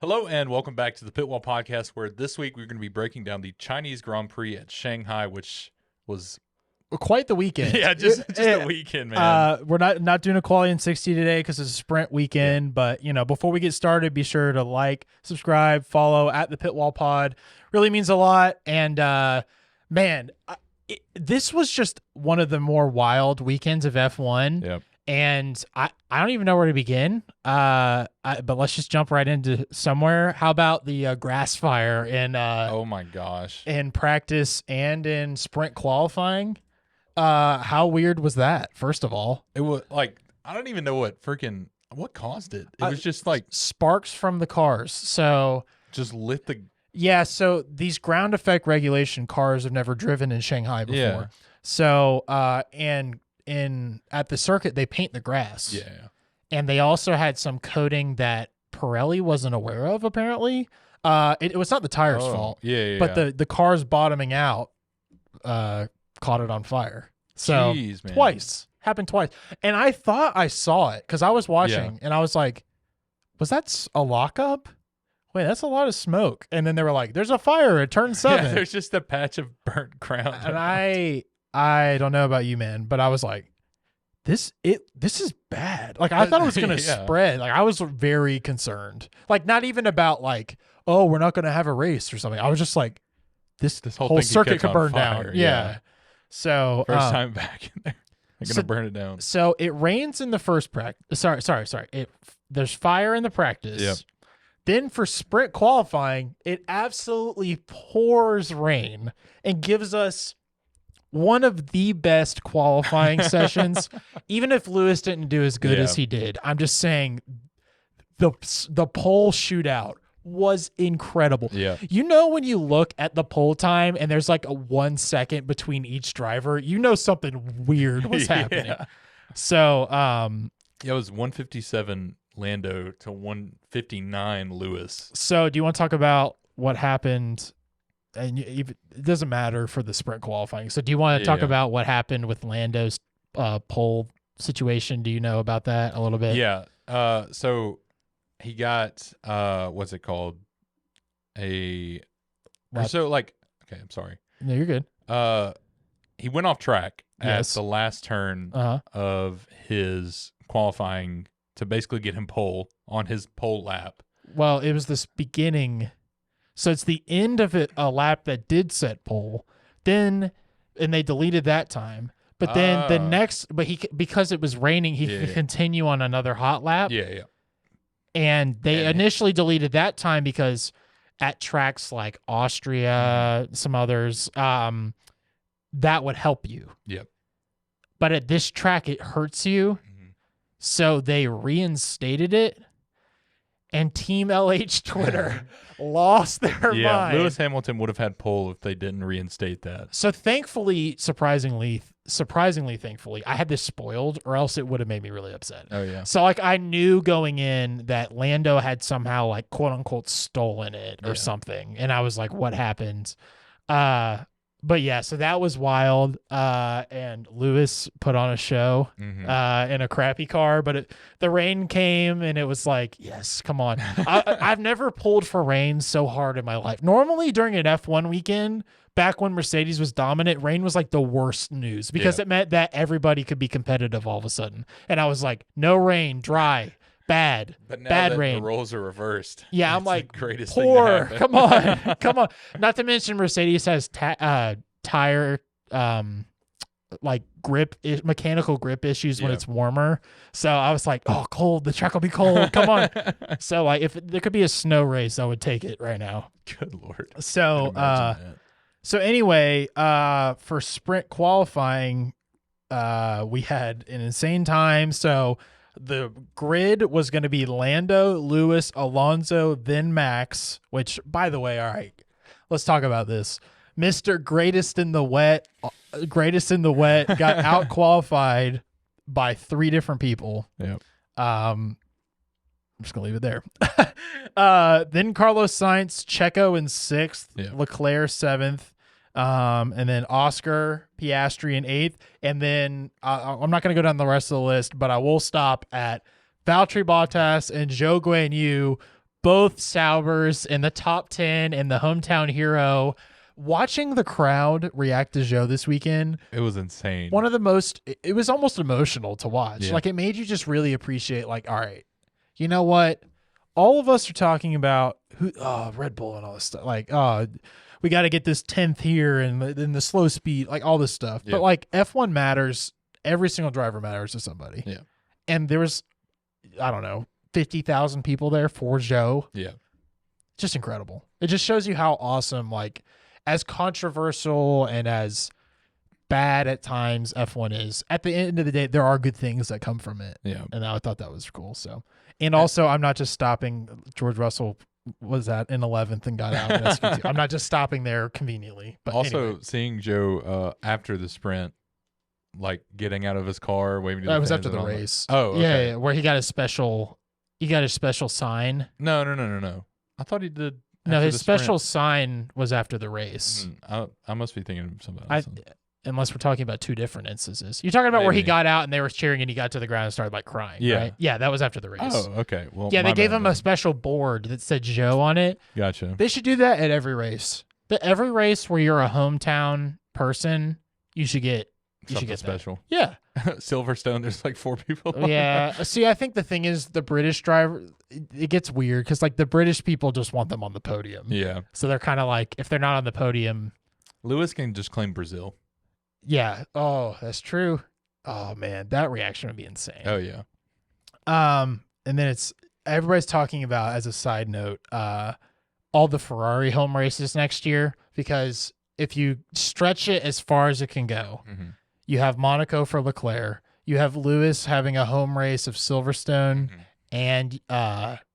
Hello and welcome back to the Pit Wall Podcast, where this week we're going to be breaking down the Chinese Grand Prix at Shanghai, which was quite the weekend. yeah, just the weekend, man. We're not doing a quality in 60 today because it's a sprint weekend. Yeah. But before we get started, be sure to like, subscribe, follow at the Pit Wall Pod. Really means a lot. And this was just one of the more wild weekends of F1. Yep. And I don't even know where to begin. But let's just jump right into somewhere. How about the grass fire in oh my gosh, in practice and in sprint qualifying? How weird was that? First of all, it was like I don't even know what caused it. It was just like sparks from the cars. So just lit the So these ground effect regulation cars have never driven in Shanghai before. Yeah. So at the circuit they paint the grass. Yeah. And they also had some coating that Pirelli wasn't aware of, apparently. It was not the tires' fault. Yeah. But the cars bottoming out caught it on fire. So Jeez, man. Happened twice. And I thought I saw it because I was watching and I was like, was that a lockup? Wait, that's a lot of smoke. And then they were like, there's a fire at turn 7. Yeah, there's just a patch of burnt ground. And I don't know about you, man, but I was like, this is bad. Like, I thought it was going to spread. Like, I was very concerned. Like, not even about like, oh, we're not going to have a race or something. I was just like, this whole circuit could burn down. Yeah. So first time back in there, they're going to burn it down. So it rains in the first practice. Sorry. There's fire in the practice. Yep. Then for sprint qualifying, it absolutely pours rain and gives us one of the best qualifying sessions. Even if Lewis didn't do as good as he did, I'm just saying the pole shootout was incredible. Yeah. When you look at the pole time and there's like a 1 second between each driver, something weird was happening. Yeah. So, it was 157 Lando to 159 Lewis. So do you want to talk about what happened? And it doesn't matter for the sprint qualifying. So do you want to talk about what happened with Lando's pole situation? Do you know about that a little bit? Yeah. So he got what's it called? Okay, I'm sorry. No, you're good. He went off track at the last turn of his qualifying to basically get him pole on his pole lap. Well, it was this beginning. So it's the end of a lap that did set pole. And they deleted that time. But then the next, because it was raining, he could continue on another hot lap. Yeah. And they initially deleted that time because at tracks like Austria, some others, that would help you. Yep. But at this track, it hurts you. So they reinstated it, and Team LH Twitter lost their mind. Lewis Hamilton would have had pole if they didn't reinstate that. So thankfully, surprisingly, I had this spoiled, or else it would have made me really upset. Oh, yeah. So, I knew going in that Lando had somehow, quote-unquote, stolen it or something. And I was like, what happened? But yeah, so that was wild. And Lewis put on a show in a crappy car, but the rain came and it was like, yes, come on. I've never pulled for rain so hard in my life. Normally during an F1 weekend, back when Mercedes was dominant, rain was like the worst news because it meant that everybody could be competitive all of a sudden. And I was like, no rain, dry. Bad, but now bad that rain. The roles are reversed. Yeah, I'm like, greatest poor. Thing to Come on. Not to mention Mercedes has tire mechanical grip issues when it's warmer. So I was like, oh, cold. The track will be cold. Come on. So if there could be a snow race, I would take it right now. Good Lord. So anyway, for sprint qualifying, we had an insane time. So the grid was going to be Lando, Lewis, Alonso, then Max, which, by the way, all right, let's talk about this. Mr. Greatest in the Wet got out qualified by 3 different people. Yep. I'm just going to leave it there. Then Carlos Sainz, Checo in 6th, Leclerc 7th. And then Oscar Piastri in 8th. And then I'm not going to go down the rest of the list, but I will stop at Valtteri Bottas and Zhou Guanyu both Saubers in the top 10 and the hometown hero. Watching the crowd react to Zhou this weekend, it was insane. It was almost emotional to watch. Yeah. Like, it made you just really appreciate, like, all right, you know what? All of us are talking about Red Bull and all this stuff. Like, we got to get this 10th here and the slow speed, like all this stuff. Yeah. But like F1 matters. Every single driver matters to somebody. Yeah. And there was, I don't know, 50,000 people there for Zhou. Yeah. Just incredible. It just shows you how awesome, like, as controversial and as bad at times F1 is, at the end of the day, there are good things that come from it. Yeah. And I thought that was cool. So, and also, I'm not just stopping. George Russell was in 11th and got out in SQ2. I'm not just stopping there conveniently. But also, anyway. seeing Zhou after the sprint, like getting out of his car, waving to the That was fans after the and all that. race. Oh, okay. Yeah, where he got his special sign. No. I thought he did. No, after his the special sprint. sign was after the race. I must be thinking of something else. Unless we're talking about two different instances. You're talking about where he Maybe. got out and they were cheering and he got to the ground and started like crying. Yeah. Right? Yeah, that was after the race. Oh, okay. Well, yeah, they my gave bad him then. a special board that said Zhou on it. Gotcha. They should do that at every race. Every race where you're a hometown person, you should get Something that. special. Yeah. Silverstone, there's like 4 people. Yeah. See, I think the thing is the British driver, it gets weird because like the British people just want them on the podium. Yeah. So they're kind of like, if they're not on the podium. Lewis can just claim Brazil. Yeah. Oh, that's true. Oh man, that reaction would be insane. Oh yeah. And then everybody's talking about, as a side note, all the Ferrari home races next year, because if you stretch it as far as it can go, you have Monaco for Leclerc, you have Lewis having a home race of Silverstone and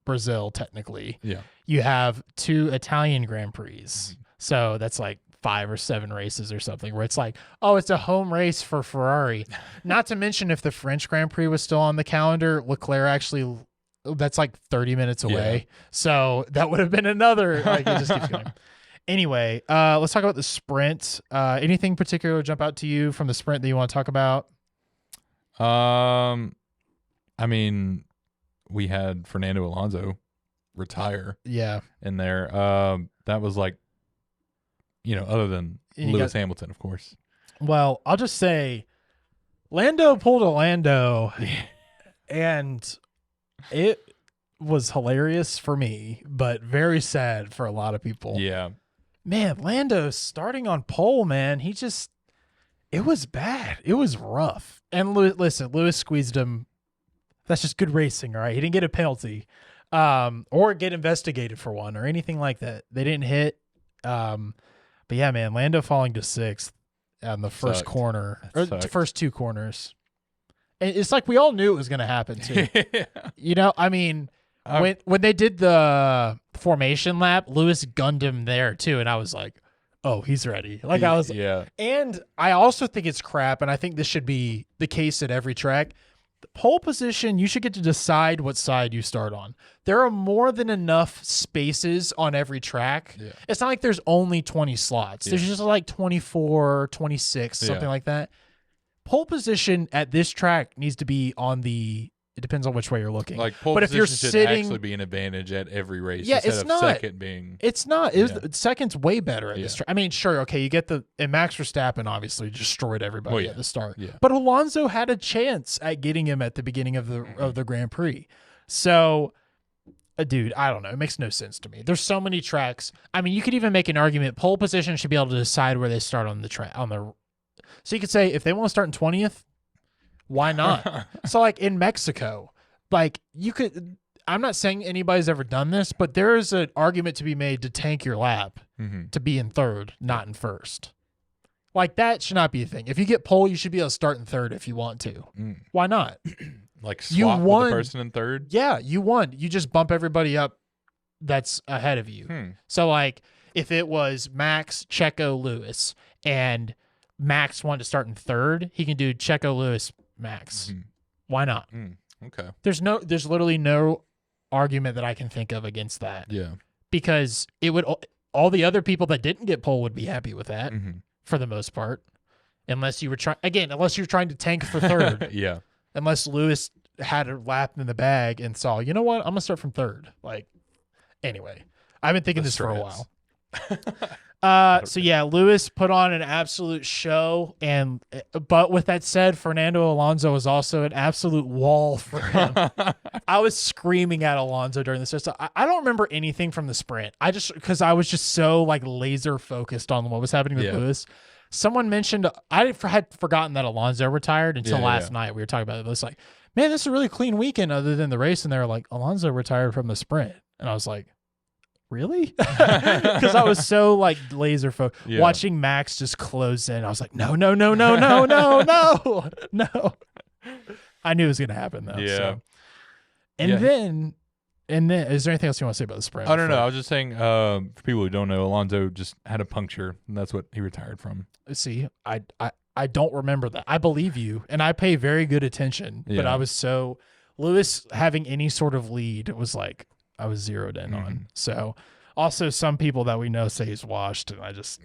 Brazil technically. Yeah. You have 2 Italian Grand Prix. So that's like 5 or 7 races or something where it's like, oh, it's a home race for Ferrari. Not to mention if the French Grand Prix was still on the calendar, Leclerc actually, that's like 30 minutes away. Yeah. So that would have been another, like, it just keeps going. Anyway, let's talk about the sprint. Anything particular jump out to you from the sprint that you want to talk about? I mean, we had Fernando Alonso retire. Yeah. In there. That was like, other than Lewis Hamilton, of course. Well, I'll just say Lando pulled a Lando and it was hilarious for me, but very sad for a lot of people. Yeah. Man, Lando starting on pole, man, it was bad. It was rough. And listen, Lewis squeezed him. That's just good racing, all right? He didn't get a penalty or get investigated for one or anything like that. They didn't hit. But yeah, man, Lando falling to 6th on the first corner, or the first 2 corners. And it's like we all knew it was going to happen too. Yeah. I mean, when they did the formation lap, Lewis gunned him there too, and I was like, "Oh, he's ready." Like I was, yeah. And I also think it's crap, and I think this should be the case at every track. The pole position, you should get to decide what side you start on. There are more than enough spaces on every track. Yeah. It's not like there's only 20 slots. Yeah. There's just like 24, 26, something like that. Pole position at this track needs to be on the. It depends on which way you're looking. Like pole but if you're position should sitting, actually be an advantage at every race. Yeah, instead it's of not. Second being. It's not. Second's way better at this Yeah. track. I mean, sure, okay, you get and Max Verstappen obviously destroyed everybody yeah. at the start. Yeah. But Alonso had a chance at getting him at the beginning of the Grand Prix. So, dude, I don't know. It makes no sense to me. There's so many tracks. I mean, you could even make an argument. Pole position should be able to decide where they start on the track. So you could say if they want to start in 20th, why not? So like in Mexico, like you could. I'm not saying anybody's ever done this, but there is an argument to be made to tank your lap to be in 3rd, not in 1st. Like that should not be a thing. If you get pole, you should be able to start in 3rd if you want to. Why not? Like swap with the person in 3rd? Yeah, you won. You just bump everybody up that's ahead of you. So like if it was Max, Checo, Lewis, and Max wanted to start in 3rd, he can do Checo, Lewis, Max. Why not? Okay. There's literally no argument that I can think of against that. Yeah. Because it would, all the other people that didn't get pole would be happy with that for the most part. Unless you were trying to tank for 3rd. Yeah. Unless Lewis had a lap in the bag and saw, you know what, I'm going to start from 3rd. Like, Anyway, I've been thinking this for a while. So yeah, Lewis put on an absolute show, but with that said, Fernando Alonso was also an absolute wall for him. I was screaming at Alonso during this. So I don't remember anything from the sprint. Because I was just so like laser focused on what was happening with Lewis. Someone mentioned, I had forgotten that Alonso retired until last night. We were talking about it. It was like, man, this is a really clean weekend other than the race. And they were like, Alonso retired from the sprint. And I was like, really? Because I was so like laser focused watching Max just close in. I was like, no. I knew it was gonna happen though. Yeah. So. And then is there anything else you want to say about the sprint? I don't know. I was just saying, for people who don't know, Alonso just had a puncture, and that's what he retired from. See, I don't remember that. I believe you, and I pay very good attention. Yeah. But I was so Lewis having any sort of lead was like. I was zeroed in on. So also some people that we know say he's washed, and I just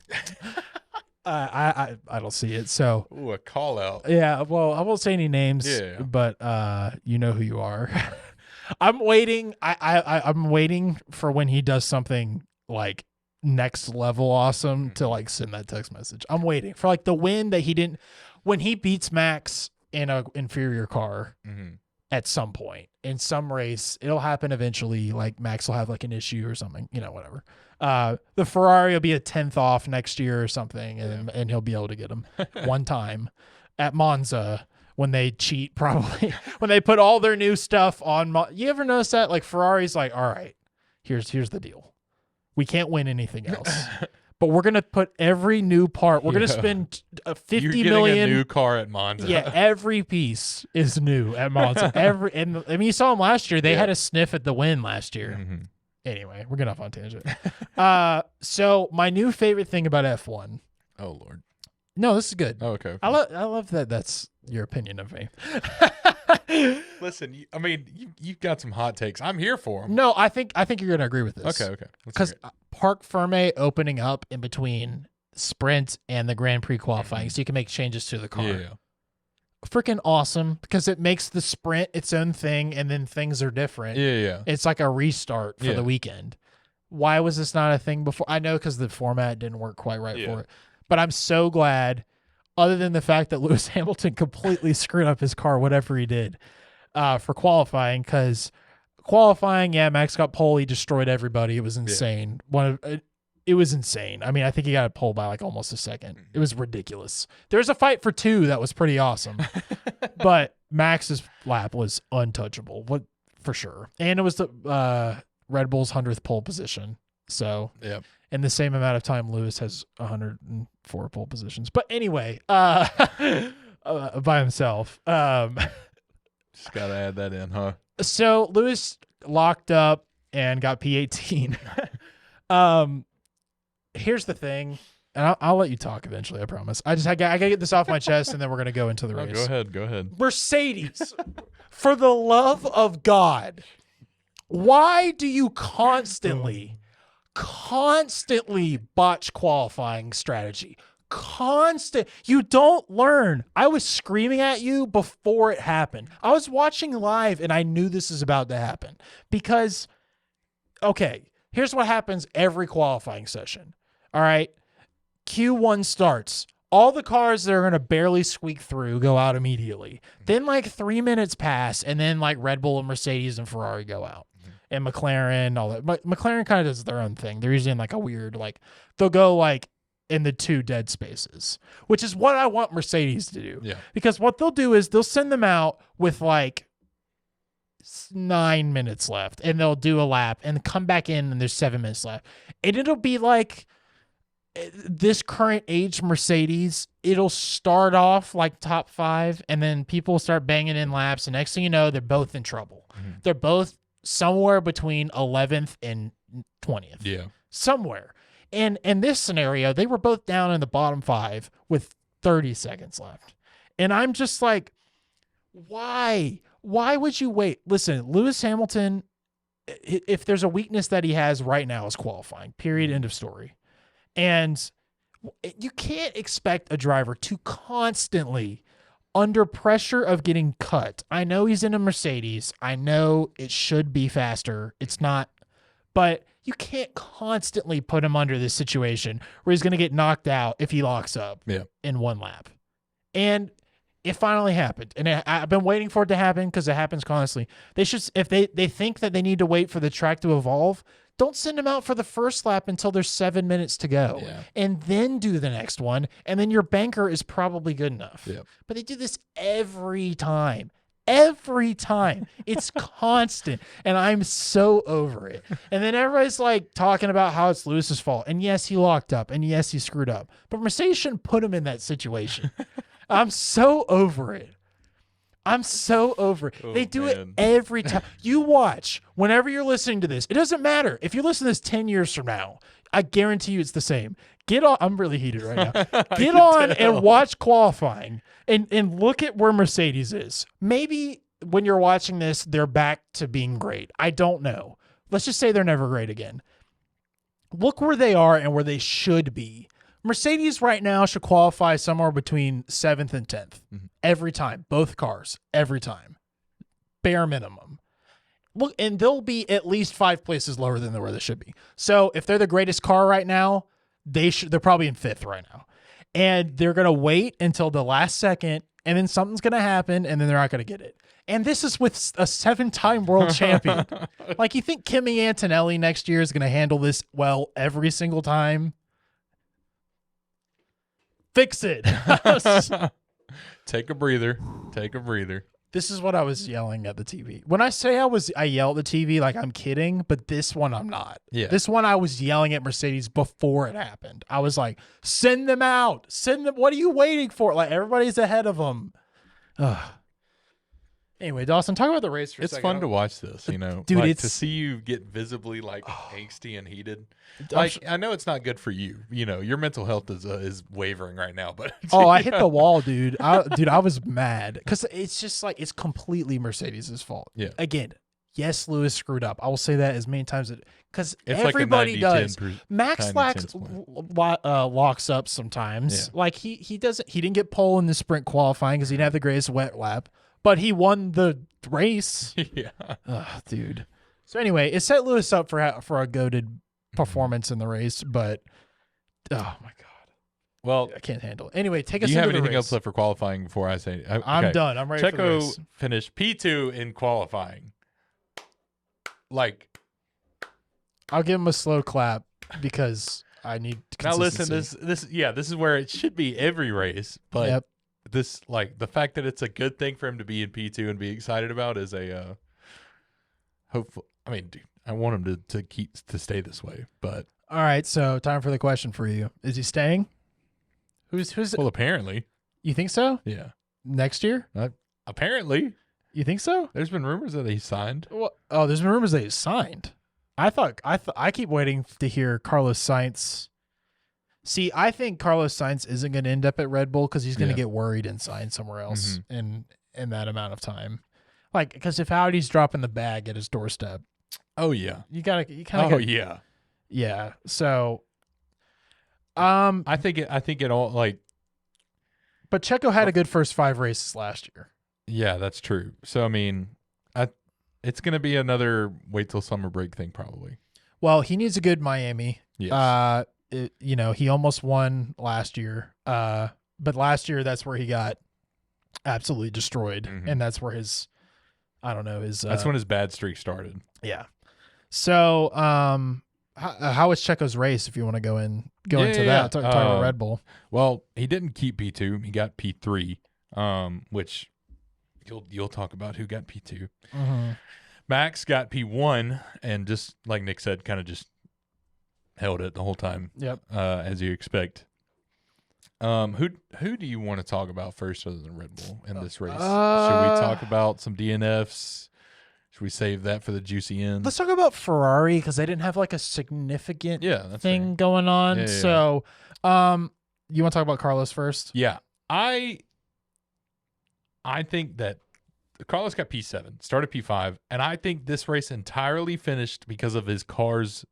I don't see it. So a call out. Yeah, well, I won't say any names, but you know who you are. I'm waiting. I'm waiting for when he does something like next level awesome to like send that text message. I'm waiting for like the win that he didn't when he beats Max in a inferior car. At some point in some race, it'll happen eventually. Like Max will have like an issue or something, whatever. The Ferrari will be a 10th off next year or something, and he'll be able to get him one time at Monza when they cheat, probably when they put all their new stuff on. You ever notice that? Like Ferrari's like, all right, here's the deal. We can't win anything else. But we're gonna put every new part. We're gonna spend $50 million. A new car at Monza. Yeah, every piece is new at Monza. You saw them last year. They had a sniff at the win last year. Anyway, we're getting off on a tangent. So my new favorite thing about F1. Oh Lord. No, this is good. Oh, okay. I love that. That's your opinion of me. Listen, you've got some hot takes. I'm here for them. No, I think you're gonna agree with this. Okay. Because Parc Ferme opening up in between sprint and the Grand Prix qualifying, so you can make changes to the car. Yeah. Freaking awesome, because it makes the sprint its own thing, and then things are different. Yeah. It's like a restart for the weekend. Why was this not a thing before? I know because the format didn't work quite right for it, but I'm so glad. Other than the fact that Lewis Hamilton completely screwed up his car, whatever he did, for qualifying, because qualifying, Max got pole, he destroyed everybody. It was insane. It was insane. I mean, I think he got a pole by like almost a second. It was ridiculous. There was a fight for 2 that was pretty awesome, but Max's lap was untouchable, for sure. And it was the Red Bull's 100th pole position. So in the same amount of time, Lewis has 104 pole positions. But anyway, by himself. Just got to add that in, huh? So Lewis locked up and got P18. Here's the thing, and I'll let you talk eventually, I promise. I gotta get this off my chest, and then we're going to go into the race. Go ahead. Mercedes, for the love of God, why do you constantly botch qualifying strategy? You don't learn. I was screaming at you before it happened. I was watching live and I knew this is about to happen because, okay, here's what happens every qualifying session. All right. Q1 starts. All the cars that are going to barely squeak through go out immediately. Then like 3 minutes pass and then like Red Bull and Mercedes and Ferrari go out. And McLaren, all that. McLaren kind of does their own thing. They're usually in like a weird, like they'll go like in the 2 dead spaces, which is what I want Mercedes to do. Yeah. Because what they'll do is they'll send them out with like 9 minutes left and they'll do a lap and come back in and there's 7 minutes left. And it'll be like this current age Mercedes, it'll start off like top 5 and then people start banging in laps. And next thing you know, they're both in trouble. They're both somewhere between 11th and 20th. Yeah. Somewhere. And in this scenario, they were both down in the bottom 5 with 30 seconds left. And I'm just like, why? Why would you wait? Listen, Lewis Hamilton, if there's a weakness that he has right now is qualifying, period, end of story. And you can't expect a driver to constantly, under pressure of getting cut. I know he's in a Mercedes. I know it should be faster. It's not, but You can't constantly put him under this situation where he's going to get knocked out if he locks up in one lap. And it finally happened. And I've been waiting for it to happen because it happens constantly. They should, if they think that they need to wait for the track to evolve, don't send him out for the first lap until there's 7 minutes to go. Yeah. And then do the next one. And then your banker is probably good enough. Yep. But they do this every time. Every time. It's constant. And I'm so over it. And then everybody's like talking about how it's Lewis's fault. And yes, he locked up. And yes, he screwed up. But Mercedes shouldn't put him in that situation. I'm so over it. I'm so over it. They do it every time. You watch. Whenever you're listening to this, it doesn't matter. If you listen to this 10 years from now, I guarantee you it's the same. Get on. I'm really heated right now. Get on and watch qualifying and look at where Mercedes is. Maybe when you're watching this, they're back to being great. I don't know. Let's just say they're never great again. Look where they are and where they should be. Mercedes right now should qualify somewhere between 7th and 10th. Every time. Both cars. Every time. Bare minimum. Look, and they'll be at least 5 places lower than where they should be. So if they're the greatest car right now, they're probably in 5th right now. And they're going to wait until the last second, and then something's going to happen, and then they're not going to get it. And this is with a 7-time world champion. Like, you think Kimi Antonelli next year is going to handle this well every single time? Fix it. Take a breather. Take a breather. This is what I was yelling at the TV. When I say I yell at the TV, like I'm kidding, but this one I'm not. Yeah. This one I was yelling at Mercedes before it happened. I was like, send them out. Send them. What are you waiting for? Like, everybody's ahead of them. Ugh. Anyway, Dawson, talk about the race for a second. It's fun to watch this, you know. Dude, like, to see you get visibly angsty and heated. Like, I know it's not good for you. You know, your mental health is wavering right now. But I hit the wall, dude. I was mad because it's just like it's completely Mercedes' fault. Yeah. Again, yes, Lewis screwed up. I will say that as many times because everybody does. Max locks up sometimes. Yeah. Like he doesn't. He didn't get pole in the sprint qualifying because he didn't have the greatest wet lap. But he won the race. Yeah. Dude. So anyway, it set Lewis up for a goated performance in the race, but oh my God. Well, I can't handle it. Anyway, take us into the race. Do you have anything else left for qualifying before I say? Okay. I'm done. I'm ready for the race. Checo finished P2 in qualifying. Like, I'll give him a slow clap because I need consistency. Now listen, this is where it should be every race, but yep. This, like, the fact that it's a good thing for him to be in P2 and be excited about is a hopeful. I mean, dude, I want him to stay this way. But all right, so time for the question for you: is he staying? Who's? Well, apparently. You think so? Yeah. Next year? Apparently. You think so? There's been rumors that he signed. Well, there's been rumors that he signed. I keep waiting to hear Carlos Sainz. See, I think Carlos Sainz isn't going to end up at Red Bull because he's going to get worried and sign somewhere else in that amount of time. Like, because if Audi's dropping the bag at his doorstep, yeah, you kind of yeah. So, I think it all like, but Checo had a good first 5 races last year. Yeah, that's true. So I mean, it's going to be another wait till summer break thing probably. Well, he needs a good Miami. Yes. He almost won last year. But last year that's where he got absolutely destroyed, and that's where his that's when his bad streak started. Yeah. So, how was Checo's race? If you want to go into that, talk about Red Bull. Well, he didn't keep P2. He got P3, which you'll talk about who got P2. Max got P1, and just like Nick said, kind of just held it the whole time. Yep. As you expect. Who do you want to talk about first other than Red Bull in this race? Should we talk about some DNFs? Should we save that for the juicy end? Let's talk about Ferrari because they didn't have like a significant thing going on. Yeah. So, you want to talk about Carlos first? Yeah. I think that Carlos got P7, started P5, and I think this race entirely finished because of his car's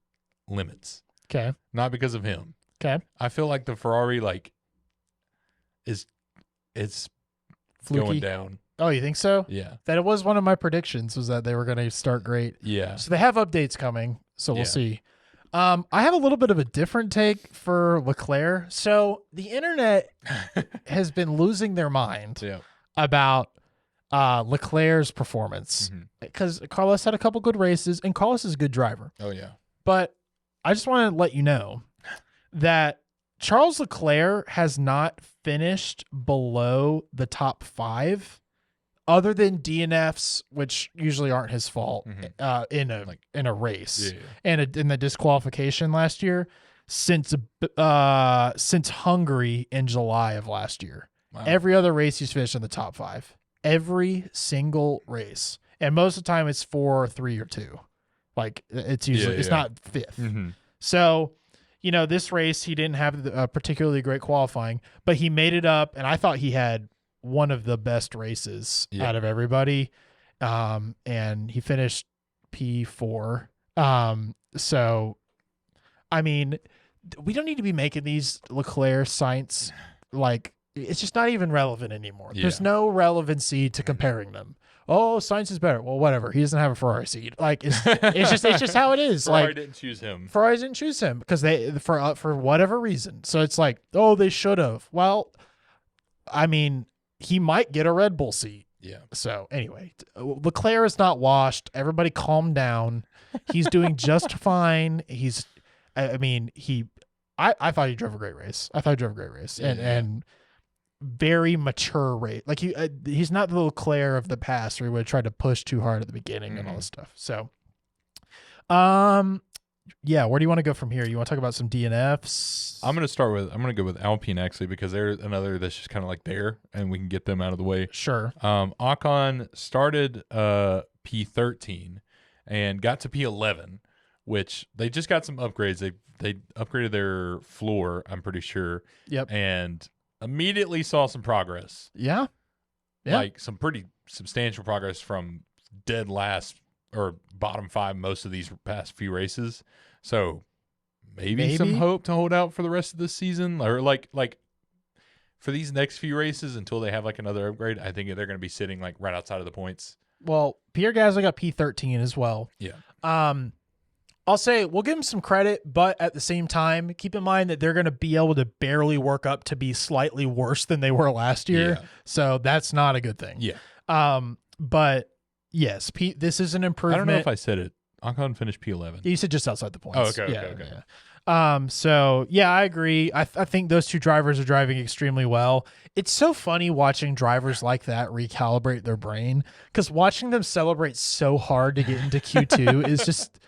limits. Okay. Not because of him. Okay. I feel like the Ferrari it's going down. Oh, you think so? Yeah. That was one of my predictions was that they were going to start great. Yeah. So they have updates coming, so we'll see. I have a little bit of a different take for Leclerc. So the internet has been losing their mind about Leclerc's performance because Carlos had a couple good races, and Carlos is a good driver. Oh yeah. But I just want to let you know that Charles Leclerc has not finished below the top 5, other than DNFs, which usually aren't his fault, in a race and in the disqualification last year, since Hungary in July of last year. Wow. Every other race he's finished in the top 5. Every single race, and most of the time it's 4, 3, or 2. Like it's usually it's not 5th. So, you know, this race he didn't have a particularly great qualifying, but he made it up, and I thought he had one of the best races out of everybody. And he finished P4. So, I mean, we don't need to be making these Leclerc Sainz, like, it's just not even relevant anymore. Yeah. There's no relevancy to comparing them. Oh, Sainz is better. Well, whatever. He doesn't have a Ferrari seat. Like it's just how it is. Ferrari like didn't choose him. Ferrari didn't choose him because they for whatever reason. So it's like, oh, they should have. Well, I mean, he might get a Red Bull seat. Yeah. So anyway, Leclerc is not washed. Everybody calm down. He's doing just fine. I thought he drove a great race. And very mature race. Like he's not the Leclerc of the past where he would try to push too hard at the beginning and all this stuff. So, yeah, where do you want to go from here? You want to talk about some DNFs? I'm going to go with Alpine actually, because they're another that's just kind of like there, and we can get them out of the way. Sure. Ocon started P13 and got to P11, which they just got some upgrades. They upgraded their floor, I'm pretty sure. Yep. And immediately saw some progress. Yeah. Like some pretty substantial progress from dead last or bottom 5 most of these past few races. So maybe some hope to hold out for the rest of this season, or like for these next few races until they have like another upgrade. I think they're going to be sitting like right outside of the points. Well, Pierre Gasly got P13 as well. Yeah. I'll say we'll give them some credit, but at the same time, keep in mind that they're going to be able to barely work up to be slightly worse than they were last year. Yeah. So that's not a good thing. Yeah. But yes, this is an improvement. I don't know if I said it. Ocon finished P11. You said just outside the points. Oh, okay. Yeah. So yeah, I agree. I think those two drivers are driving extremely well. It's so funny watching drivers like that recalibrate their brain, because watching them celebrate so hard to get into Q2 is just,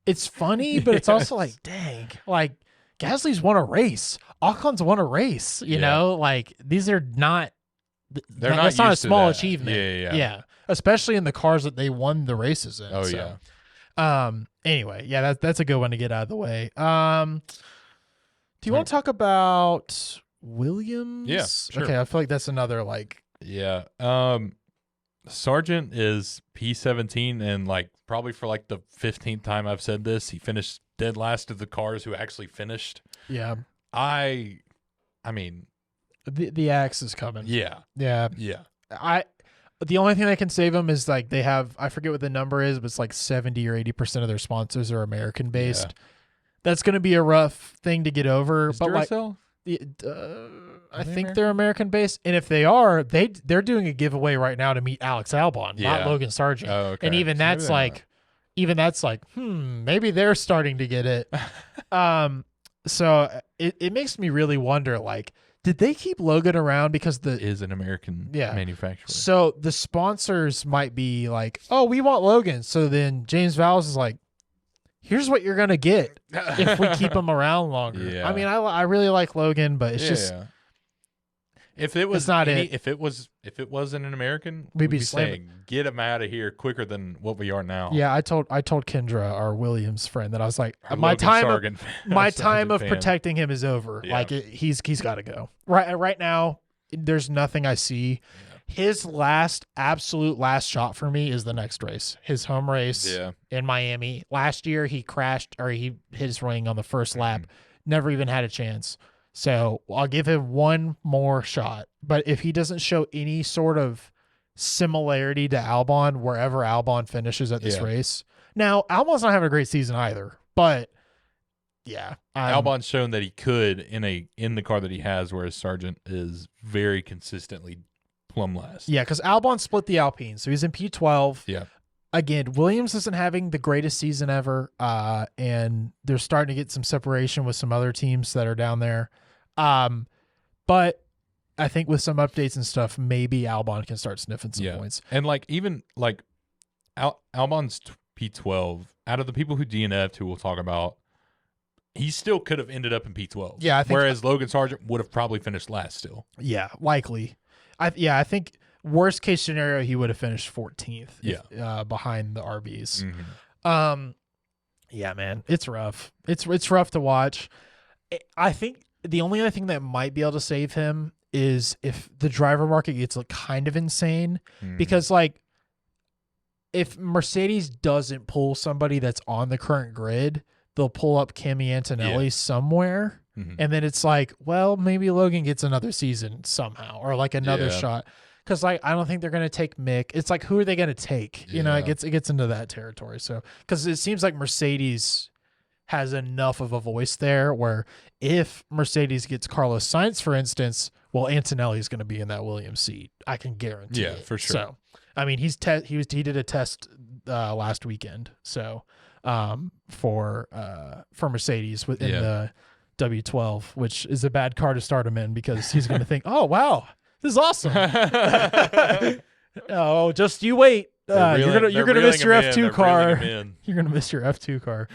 it's funny, but it's also like, dang, like Gasly's won a race. Ocon's won a race, you know, like these are not, that's not a small achievement. Yeah. Especially in the cars that they won the races in. Oh, so. yeah. Anyway, yeah, that's a good one to get out of the way. Do you want to talk about Williams? Yeah, sure. Okay, I feel like that's another like. Yeah. Sargent is P17, and like probably for like the 15th time I've said this, he finished dead last of the cars who actually finished. Yeah. I mean, the axe is coming. Yeah. Yeah. Yeah. The only thing that can save them is like they have, I forget what the number is, but it's like 70 or 80% of their sponsors are American based. Yeah. That's going to be a rough thing to get over. Is but Duracell? I think they're American based, and if they are, they're doing a giveaway right now to meet Alex Albon, not Logan Sargent. Oh, okay. And even that's like, maybe they're starting to get it. So it makes me really wonder, like, did they keep Logan around because is an American manufacturer? So the sponsors might be like, oh, we want Logan. So then James Vowles is like, here's what you're gonna get if we keep him around longer. Yeah. I mean, I really like Logan, but it's just if it was not if it wasn't an American, we'd be saying get him out of here quicker than what we are now. Yeah, I told Kendra, our Williams friend, that I was like, my time of protecting him is over. Yeah. Like he's got to go. Right now, there's nothing I see. His absolute last shot for me is the next race. His home race in Miami. Last year he crashed, or he hit his wing on the first lap. Never even had a chance. So I'll give him one more shot. But if he doesn't show any sort of similarity to Albon, wherever Albon finishes at this race. Now, Albon's not having a great season either, but Yeah. Albon's shown that he could in the car that he has, whereas Sargent is very consistently plumb last. Yeah, because Albon split the Alpine, so he's in P12. Yeah. Again, Williams isn't having the greatest season ever, and they're starting to get some separation with some other teams that are down there. But I think with some updates and stuff, maybe Albon can start sniffing some points. And even Albon's P12, out of the people who DNF'd, who we'll talk about, he still could have ended up in P12. Yeah, I think, whereas Logan Sargent would have probably finished last still. Yeah, likely. I think worst case scenario, he would have finished 14th. Yeah. Behind the RBs. Mm-hmm. Yeah, man, it's rough. It's rough to watch. I think the only other thing that might be able to save him is if the driver market gets kind of insane, because if Mercedes doesn't pull somebody that's on the current grid, they'll pull up Kimi Antonelli somewhere. And then it's well, maybe Logan gets another season somehow, or another shot. Because I don't think they're going to take Mick. It's who are they going to take? You know, it gets into that territory. So because it seems like Mercedes has enough of a voice there, where if Mercedes gets Carlos Sainz, for instance, well, Antonelli is going to be in that Williams seat. I can guarantee. Yeah, for sure. So I mean, he did a test last weekend. So for Mercedes within the W12, which is a bad car to start him in, because he's going to think, oh, wow, this is awesome. Oh, just you wait. You're gonna miss your F2 car. You're gonna miss your F2 car.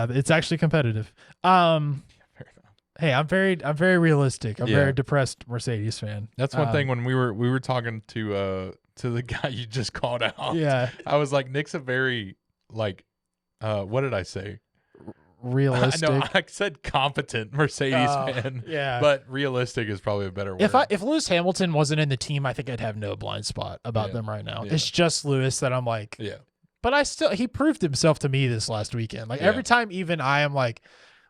It's actually competitive. Hey, I'm very realistic. I'm very depressed Mercedes fan. That's one thing when we were talking to the guy you just called out. Yeah. I was like, Nick's a very what did I say? Realistic. I said competent Mercedes fan. Yeah. But realistic is probably a better word. If Lewis Hamilton wasn't in the team, I think I'd have no blind spot about them right now. Yeah. It's just Lewis that I'm but he proved himself to me this last weekend. Every time even I am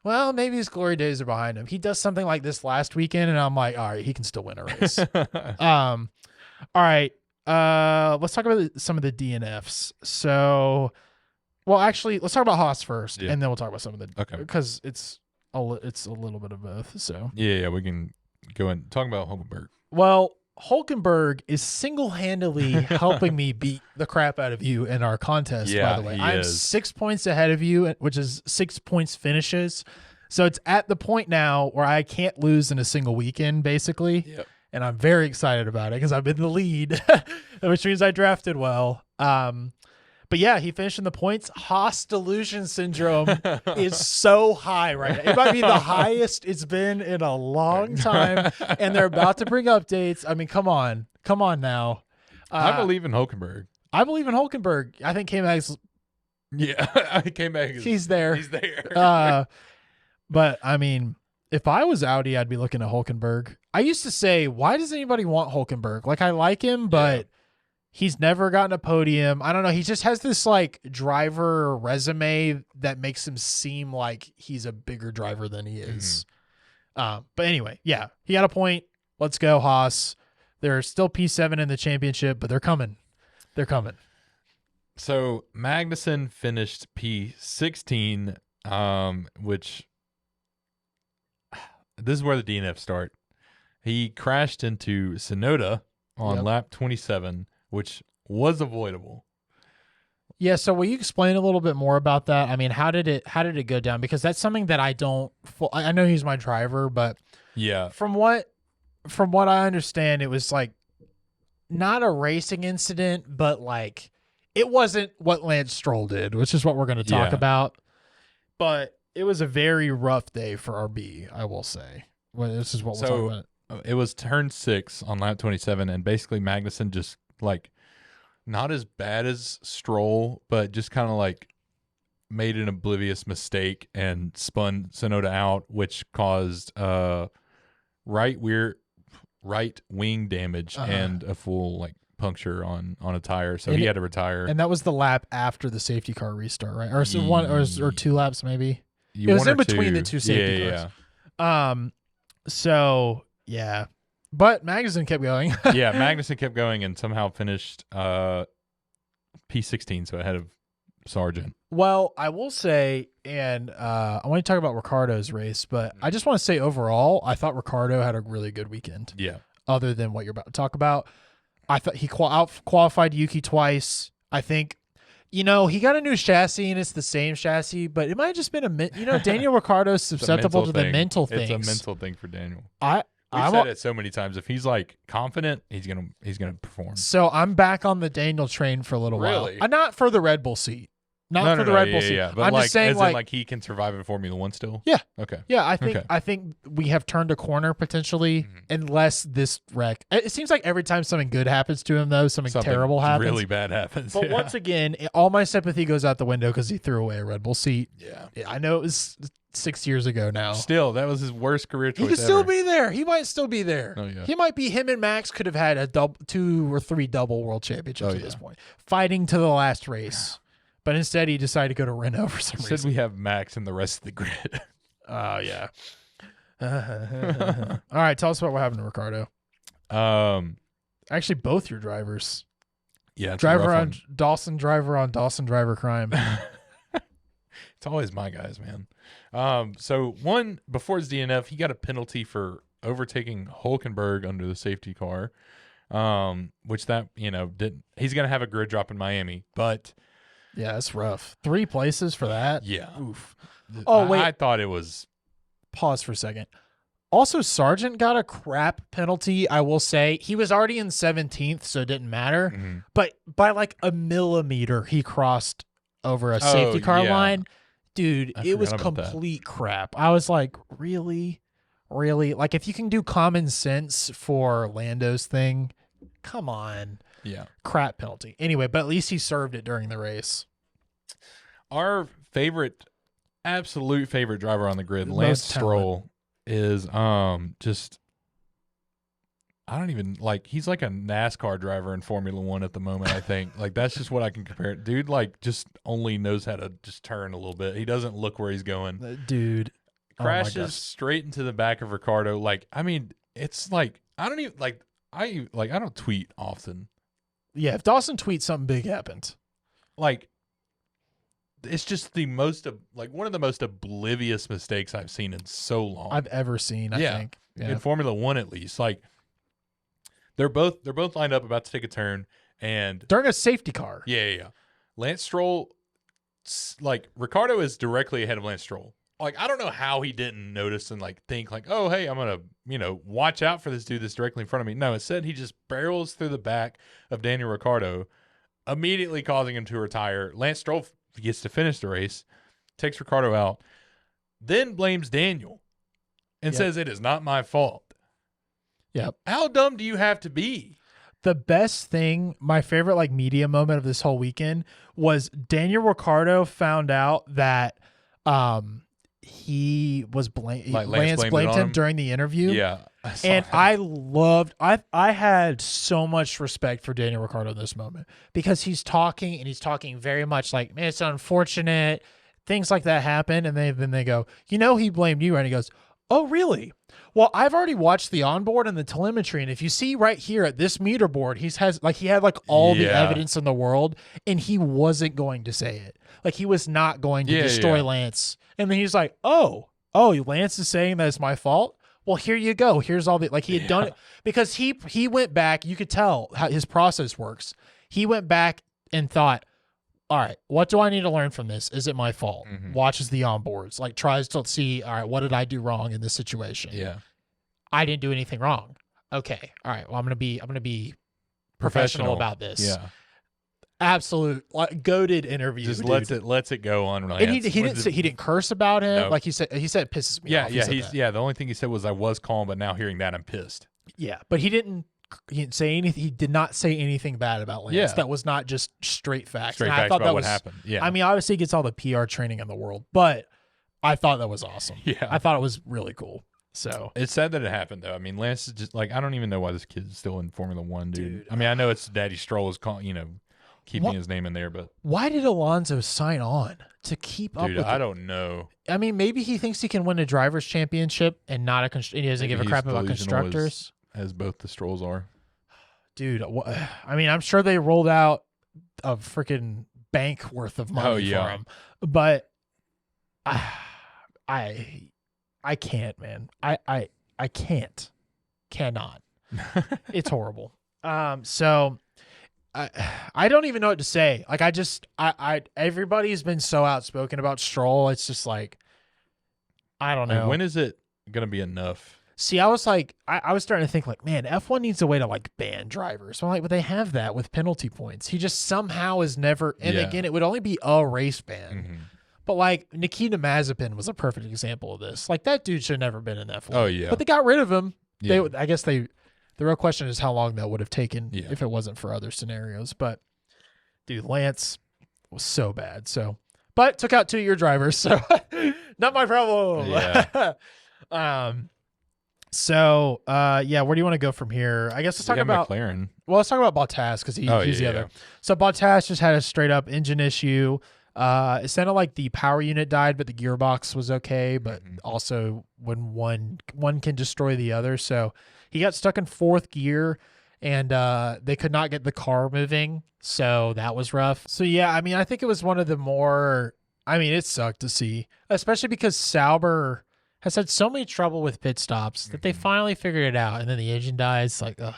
well, maybe his glory days are behind him. He does something like this last weekend and I'm all right, he can still win a race. All right. Let's talk about some of the DNFs. So, well, actually, let's talk about Haas first, and then we'll talk about some of the because it's a little bit of both. So yeah, we can go and talk about Hulkenberg. Well, Hulkenberg is single-handedly helping me beat the crap out of you in our contest. By the way, I'm 6 points ahead of you, which is 6 points finishes. So it's at the point now where I can't lose in a single weekend, basically. Yep. And I'm very excited about it because I'm in the lead, which means I drafted well. But yeah, he finished in the points. Haas delusion syndrome is so high right now. It might be the highest it's been in a long time. And they're about to bring updates. I mean, come on now. I believe in Hulkenberg. I believe in Hulkenberg. I think K-Mag's. Yeah, K-Mag is. He's there. He's there. But I mean, if I was Audi, I'd be looking at Hulkenberg. I used to say, why does anybody want Hulkenberg? I like him, but he's never gotten a podium. I don't know. He just has this driver resume that makes him seem like he's a bigger driver than he is. But anyway, yeah, he got a point. Let's go, Haas. They're still P7 in the championship, but they're coming. They're coming. So Magnussen finished P16, which this is where the DNF start. He crashed into Tsunoda on lap 27, which was avoidable. Yeah, so will you explain a little bit more about that? I mean, how did it go down? Because that's something that I know he's my driver, but from what I understand, it was not a racing incident, but it wasn't what Lance Stroll did, which is what we're going to talk about. But it was a very rough day for RB, I will say. Well, this is what we're talking about. It was turn 6 on lap 27, and basically Magnussen just not as bad as Stroll, but just kind of made an oblivious mistake and spun Tsunoda out, which caused right wing damage and a full puncture on a tire. So he had to retire. And that was the lap after the safety car restart, right? Or so or 2 laps maybe. It was in between the 2 safety cars. Yeah. So yeah. But Magnussen kept going. Yeah, Magnussen kept going and somehow finished P16, so ahead of Sargent. Well, I will say, and I want to talk about Ricardo's race, but I just want to say overall, I thought Ricardo had a really good weekend. Yeah. Other than what you're about to talk about, I thought he out-qualified Yuki twice. I think, he got a new chassis and it's the same chassis, but it might have just been Daniel Ricciardo's susceptible to the mental things. It's a mental thing for Daniel. I've said it so many times. If he's like confident, he's gonna perform. So I'm back on the Daniel train for a little while. Not for the Red Bull seat. Not for the Red Bull seat. Yeah. But I'm just saying, like he can survive in Formula One still. Yeah. Okay. Yeah, I think we have turned a corner potentially, unless this wreck. It seems like every time something good happens to him, though, something terrible happens. Really bad happens. But once again, all my sympathy goes out the window because he threw away a Red Bull seat. Yeah. I know it was 6 years ago now. Still, that was his worst career choice. He could still be there. He might still be there. Oh, yeah. Him and Max could have had 2 or 3 double world championships at this point, fighting to the last race. But instead, he decided to go to Renault for some reason. Instead, we have Max and the rest of the grid. Oh, yeah. All right, tell us about what happened to Ricardo. Actually, both your drivers. Yeah, driver on Dawson, driver crime. It's always my guys, man. So one before his DNF, he got a penalty for overtaking Hulkenberg under the safety car, which didn't. He's gonna have a grid drop in Miami, but yeah, that's rough. 3 places for that. Yeah. Oof. Wait. I thought it was. Pause for a second. Also, Sargent got a crap penalty. I will say he was already in 17th, so it didn't matter. Mm-hmm. But by like a millimeter, he crossed over a safety car line. Dude, it was complete crap. I was like, really? Like, if you can do common sense for Lando's thing, come on. Yeah. Crap penalty. Anyway, but at least he served it during the race. Our absolute favorite driver on the grid, Lance Stroll, is just, I don't even, like, he's like a NASCAR driver in Formula One at the moment, I think. Like, that's just what I can compare it. Dude, like, just only knows how to just turn a little bit. He doesn't look where he's going. Dude. Crashes straight into the back of Ricardo. Like, I mean, it's like, I don't even, like, I don't tweet often. Yeah, if Dawson tweets, something big happened. Like, it's just one of the most oblivious mistakes I've seen in so long. I've ever seen, I think. Yeah. In Formula One, at least. Like, they're both lined up about to take a turn, and during a safety car. Yeah. Lance Stroll, like, Ricardo is directly ahead of Lance Stroll. Like, I don't know how he didn't notice and like think like, oh, hey, I'm gonna watch out for this dude that's directly in front of me. No, instead he just barrels through the back of Daniel Ricciardo, immediately causing him to retire. Lance Stroll gets to finish the race, takes Ricciardo out, then blames Daniel and says it is not my fault. Yep. How dumb do you have to be? The best thing, my favorite like media moment of this whole weekend was Daniel Ricciardo found out that he was Lance blamed him during the interview. Yeah. I had so much respect for Daniel Ricciardo in this moment because he's talking very much like, man, it's unfortunate. Things like that happen. And then they go, he blamed you. And he goes, oh, really? Well, I've already watched the onboard and the telemetry. And if you see right here at this meter board, he had all the evidence in the world and he wasn't going to say it. Like he was not going to destroy Lance. And then he's like, oh, Lance is saying that it's my fault. Well, here you go. Here's all the, like he had done it because he went back. You could tell how his process works. He went back and thought, all right, what do I need to learn from this? Is it my fault? Mm-hmm. Watches the onboards, like tries to see, all right, what did I do wrong in this situation? Yeah. I didn't do anything wrong. Okay. All right. Well, I'm going to be professional about this. Yeah. Absolute goated interview. Just lets it go on. And he didn't curse about him. No. Like he said it pisses me off. Yeah. The only thing he said was I was calm, but now hearing that I'm pissed. Yeah. But he didn't say anything. He did not say anything bad about Lance. Yeah. That was not just straight facts. Straight facts about what happened. Yeah. I mean, obviously he gets all the PR training in the world, but I thought that was awesome. Yeah. I thought it was really cool. So it's sad that it happened, though. I mean, Lance is just like, I don't even know why this kid is still in Formula One, dude. I mean, I know it's Daddy Stroll is keeping his name in there, but why did Alonso sign on to keep up with I don't know. I mean, maybe he thinks he can win a driver's championship and not he doesn't give a crap about constructors. As both the Strolls are. Dude, I mean, I'm sure they rolled out a freaking bank worth of money for him. But I can't, man. I cannot. It's horrible. So I don't even know what to say. Like everybody's been so outspoken about Stroll. It's just like, I don't know. When is it gonna be enough? See, I was like, I was starting to think like, man, F1 needs a way to like ban drivers. So I'm like, but they have that with penalty points. He just somehow is never. And again, it would only be a race ban. Mm-hmm. But like Nikita Mazepin was a perfect example of this. Like that dude should have never been in F1. Oh yeah. But they got rid of him. Yeah. I guess the real question is how long that would have taken Yeah. if it wasn't for other scenarios. But dude, Lance was so bad. So, but took out 2 of your drivers, so not my problem. Yeah. So, yeah, where do you want to go from here? I guess let's talk about McLaren. Well, let's talk about Bottas because he's the other. So Bottas just had a straight up engine issue. It sounded like the power unit died, but the gearbox was okay. But also, when one can destroy the other, so he got stuck in 4th gear, and they could not get the car moving. So that was rough. So yeah, I mean, I think it was one of the more. I mean, it sucked to see, especially because Sauber has had so many trouble with pit stops that they finally figured it out, and then the engine dies. Like, ugh,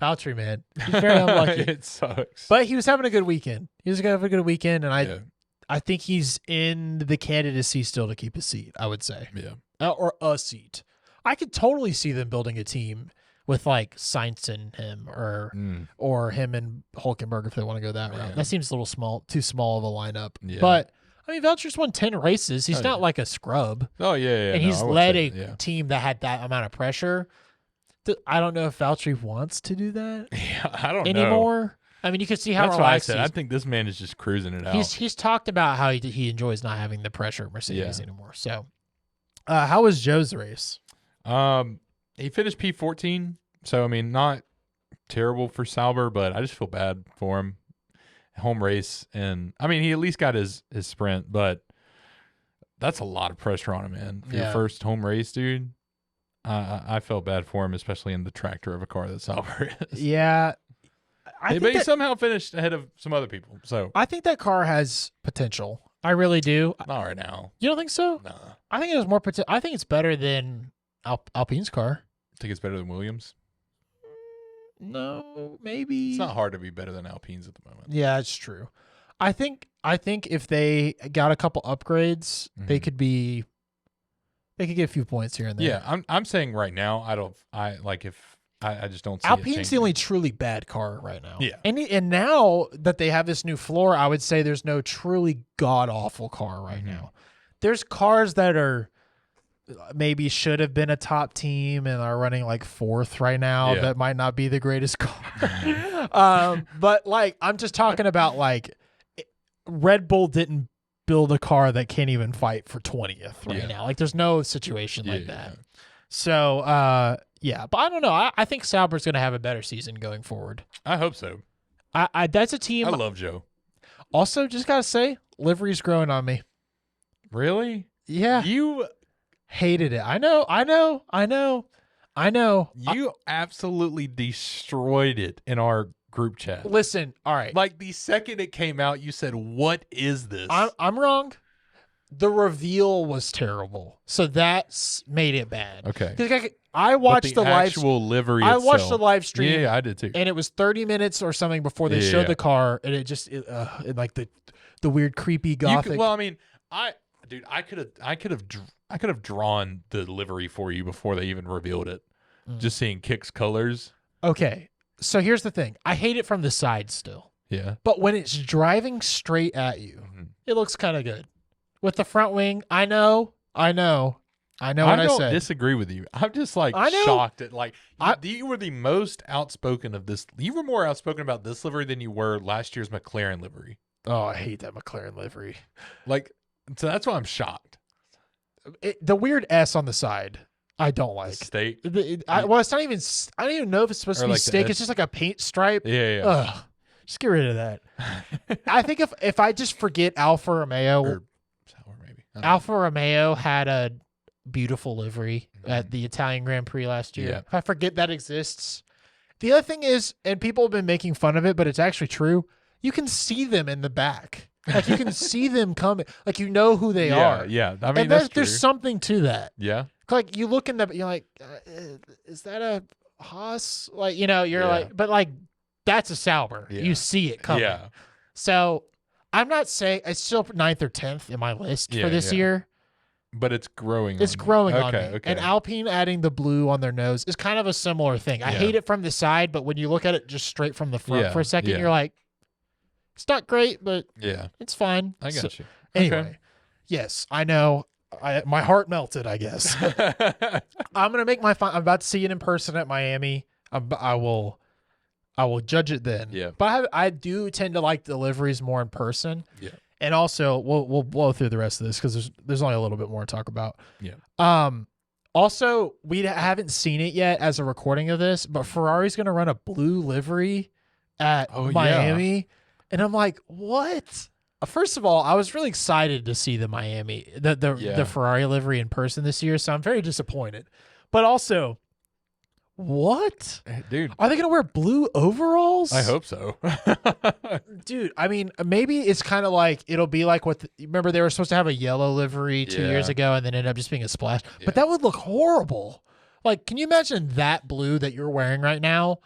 Valtteri, man, he's very unlucky. It sucks. But he was having a good weekend. He was going to have a good weekend, and I think he's in the candidacy still to keep a seat, I would say. Yeah. Or a seat. I could totally see them building a team with like Sainz and him or him and Hulkenberg if they want to go that route. That seems a little too small of a lineup. Yeah. But I mean, Valtteri's won 10 races. He's not like a scrub. Oh, yeah. And he's led a team that had that amount of pressure. I don't know if Valtteri wants to do that I don't know anymore. I mean, you can see how that's why I said I think this man is just cruising it out. He's talked about how he enjoys not having the pressure of Mercedes anymore. So, how was Joe's race? He finished P14, so I mean, not terrible for Sauber, but I just feel bad for him. Home race, and I mean, he at least got his sprint, but that's a lot of pressure on him, man. For your first home race, dude. I felt bad for him, especially in the tractor of a car that Sauber is. Yeah. But he somehow finished ahead of some other people. So I think that car has potential. I really do. Not right now. You don't think so? No. I think it has more potential. I think it's better than Alpine's car. Think it's better than Williams? No, maybe. It's not hard to be better than Alpine's at the moment. Yeah, it's true. I think if they got a couple upgrades, they could get a few points here and there. Yeah, I'm saying right now, I just don't see Alpine's the only truly bad car right now. Yeah. And now that they have this new floor, I would say there's no truly god-awful car right now. There's cars that are maybe should have been a top team and are running like 4th right now. That might not be the greatest car. But like, I'm just talking about like Red Bull didn't build a car that can't even fight for 20th right now. Like there's no situation like that. So, but I don't know. I think Sauber's going to have a better season going forward. I hope so. That's a team. I love Joe. Also, just got to say, livery's growing on me. Really? Yeah. You hated it. I know. You absolutely destroyed it in our group chat. Listen, all right. Like the second it came out, you said, "What is this?" I'm wrong. The reveal was terrible, so that's made it bad. Okay. Because I watched the actual livery. I watched the live stream. Yeah, I did too. And it was 30 minutes or something before they showed the car, and it just like the weird creepy gothic. I mean, I could have drawn the livery for you before they even revealed it. Just seeing Kick's colors. Okay, so here's the thing. I hate it from the side still. Yeah. But when it's driving straight at you, it looks kind of good. With the front wing, I know what I said. I don't disagree with you. I'm just like shocked at you were the most outspoken of this. You were more outspoken about this livery than you were last year's McLaren livery. Oh, I hate that McLaren livery. So that's why I'm shocked. The weird S on the side, I don't like. The stake? It's not even. I don't even know if it's supposed to be stake. It's just like a paint stripe. Yeah. Ugh, just get rid of that. I think if I just forget Alfa Romeo. Alfa Romeo had a beautiful livery at the Italian Grand Prix last year. Yeah. If I forget that exists. The other thing is, and people have been making fun of it, but it's actually true, you can see them in the back. Like you can see them coming. Like you know who they yeah, are. yeah. I mean, And that's there's true. something to that. Yeah. Like you look in the, you're like, is that a Haas? Like, you know, you're Yeah. like, but like that's a Sauber. Yeah. You see it coming. Yeah. So I'm not saying it's still 9th or 10th in my list Yeah, for this yeah. year. But it's growing. It's on you. growing on Okay, me. okay. And Alpine adding the blue on their nose is kind of a similar thing. I Yeah. hate it from the side, but when you look at it just straight from the front Yeah, for a second, yeah. you're like, it's not great, but Yeah. it's fine. I So- got you. Anyway, yes, I know. My heart melted, I guess. I'm gonna make my. I'm about to see it in person at Miami. I will judge it then. Yeah. But I do tend to like deliveries more in person. Yeah. And also, we'll blow through the rest of this because there's only a little bit more to talk about. Yeah. Also, we haven't seen it yet as a recording of this, but Ferrari's gonna run a blue livery at Miami, and I'm like, what? First of all, I was really excited to see the Ferrari livery in person this year, so I'm very disappointed. But also, what? Dude, Are they going to wear blue overalls? I hope so. Dude, I mean, maybe it's kind of like, it'll be like remember they were supposed to have a yellow livery 2 years ago and then ended up just being a splash. Yeah. But that would look horrible. Like, can you imagine that blue that you're wearing right now